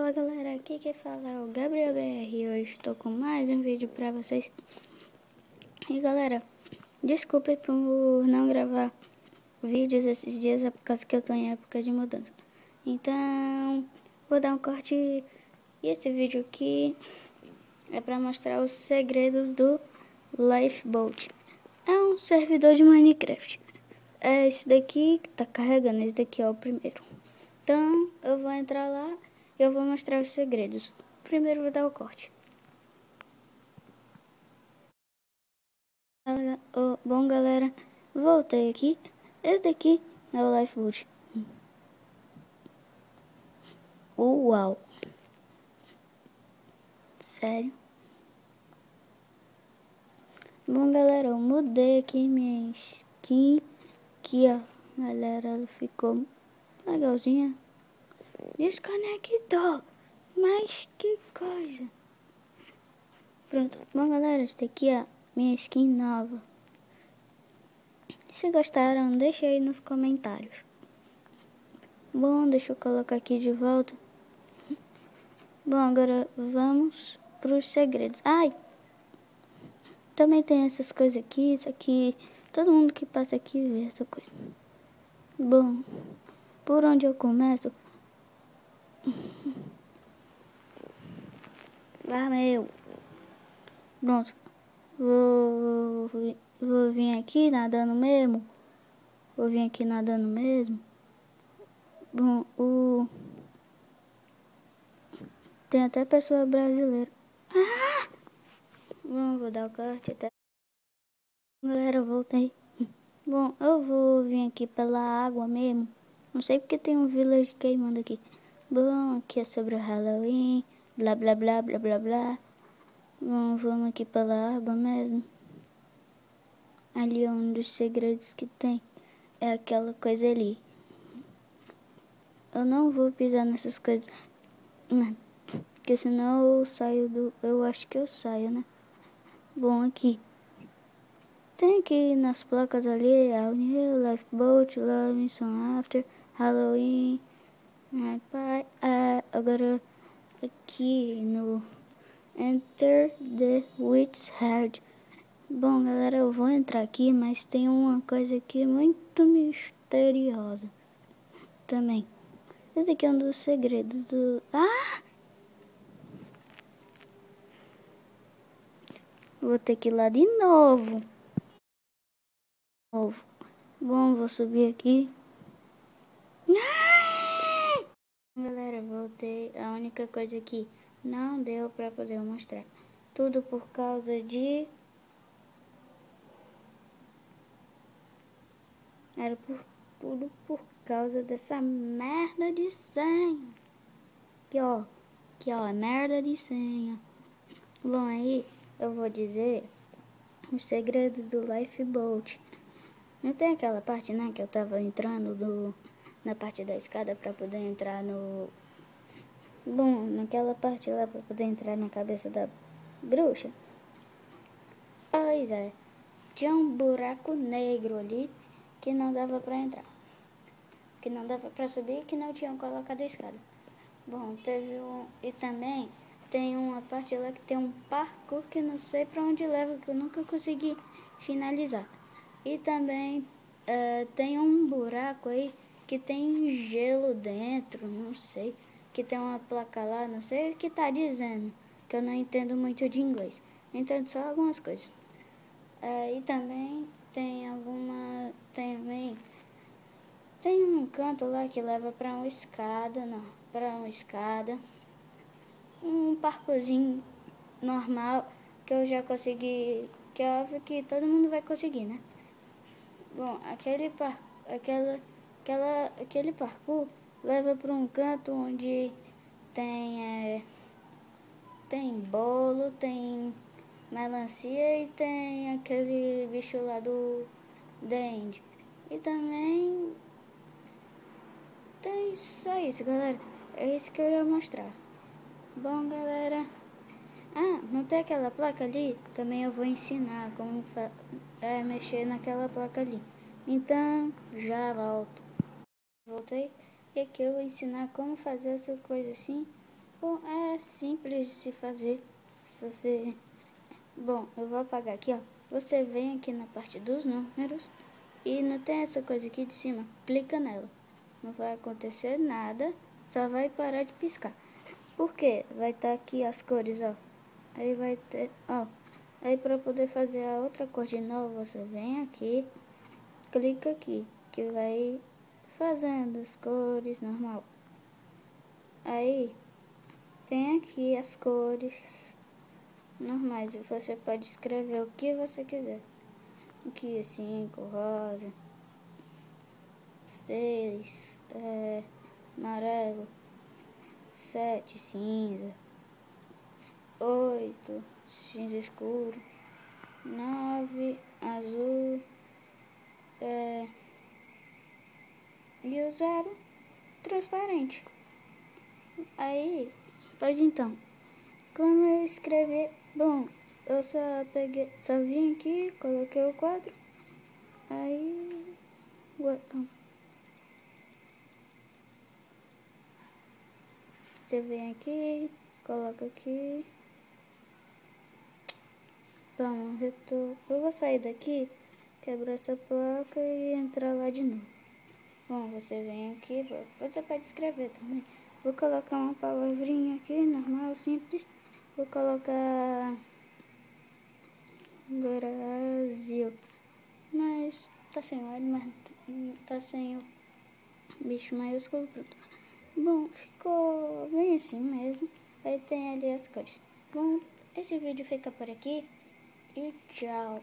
Fala galera, aqui quem fala é o Gabriel BR e hoje estou com mais um vídeo pra vocês. E galera, desculpe por não gravar vídeos esses dias, é por causa que eu tô em época de mudança. Então, vou dar um corte e esse vídeo aqui é pra mostrar os segredos do Lifeboat. É um servidor de Minecraft. É esse daqui que tá carregando, esse daqui é o primeiro. Então, eu vou entrar lá e eu vou mostrar os segredos. Primeiro vou dar o corte. Bom, galera, voltei aqui. Esse daqui é o Lifeboat. Uau! Sério? Bom, galera, eu mudei aqui minha skin. Aqui, ó. Galera, ela ficou legalzinha. Desconectou. Mas que coisa. Pronto. Bom, galera, esse daqui é minha skin nova. Se gostaram, deixa aí nos comentários. Bom, deixa eu colocar aqui de volta. Bom, agora vamos para os segredos. Ai! Também tem essas coisas aqui, isso aqui. Todo mundo que passa aqui vê essa coisa. Bom, por onde eu começo? Ah, meu. Pronto. Vou vir aqui nadando mesmo. Vou vir aqui nadando mesmo. Bom, tem até pessoa brasileira. Ah! Bom, vou dar o corte até. Galera, eu voltei. Bom, eu vou vir aqui pela água mesmo. Não sei porque tem um village queimando aqui. Bom, aqui é sobre o Halloween. Blá, blá, blá, blá, blá, blá. Bom, vamos aqui pela água mesmo. Ali é um dos segredos que tem. É aquela coisa ali. Eu não vou pisar nessas coisas. Né? Porque senão eu saio do... Eu acho que eu saio, né? Bom, aqui. Tem aqui nas placas ali, All New, Lifeboat, Love, Soon After, Halloween, My Pai. Agora aqui no Enter the Witch's Heart. Bom, galera, eu vou entrar aqui, mas tem uma coisa aqui muito misteriosa também. Esse aqui é um dos segredos do... Ah! Vou ter que ir lá de novo. Bom, vou subir aqui. Galera, voltei. A única coisa que não deu pra poder mostrar. Tudo por causa de... Tudo por causa dessa merda de senha. Aqui ó, merda de senha. Bom, aí eu vou dizer os segredos do Lifeboat. Não tem aquela parte, né, que eu tava entrando na parte da escada pra poder entrar no... Bom, naquela parte lá pra poder entrar na cabeça da bruxa. Pois é, tinha um buraco negro ali que não dava pra entrar. Que não dava pra subir, que não tinham colocado a escada. Bom, teve um... E também tem uma parte lá que tem um parkour que não sei pra onde leva, que eu nunca consegui finalizar. E também tem um buraco aí que tem gelo dentro, não sei. Que tem uma placa lá, não sei o que tá dizendo, que eu não entendo muito de inglês. Eu entendo só algumas coisas. E também tem tem um canto lá que leva pra uma escada, um parkourzinho normal que eu já consegui, que é óbvio que todo mundo vai conseguir, né? Bom, aquele parkour leva para um canto onde tem bolo, tem melancia e tem aquele bicho lá do Dende. E também tem só isso, galera. É isso que eu ia mostrar. Bom, galera. Não tem aquela placa ali? Também eu vou ensinar como mexer naquela placa ali. Então, já volto. Voltei. E aqui eu vou ensinar como fazer essa coisa assim. Bom, é simples de se fazer. Bom, eu vou apagar aqui, ó. Você vem aqui na parte dos números e não tem essa coisa aqui de cima. Clica nela. Não vai acontecer nada, só vai parar de piscar. Por quê? Vai estar aqui as cores, ó. Aí vai ter, ó. Aí para poder fazer a outra cor de novo, você vem aqui, clica aqui, que vai fazendo as cores normal. Aí tem aqui as cores normais e você pode escrever o que você quiser. Aqui 5, rosa, 6, amarelo, 7, cinza, 8, cinza escuro, 9, azul, e o 0, transparente. Aí, pois então, como eu escrevi, bom, eu só vim aqui, coloquei o quadro, aí, welcome. Você vem aqui, coloca aqui, toma, retorno. Eu vou sair daqui, quebrar essa placa e entrar lá de novo. Bom, você vem aqui, você pode escrever também. Vou colocar uma palavrinha aqui, normal, simples. Vou colocar Brasil. Mas tá sem o L, mas tá sem o bicho maiúsculo, pronto. Bom, ficou bem assim mesmo. Aí tem ali as cores. Bom, esse vídeo fica por aqui e tchau.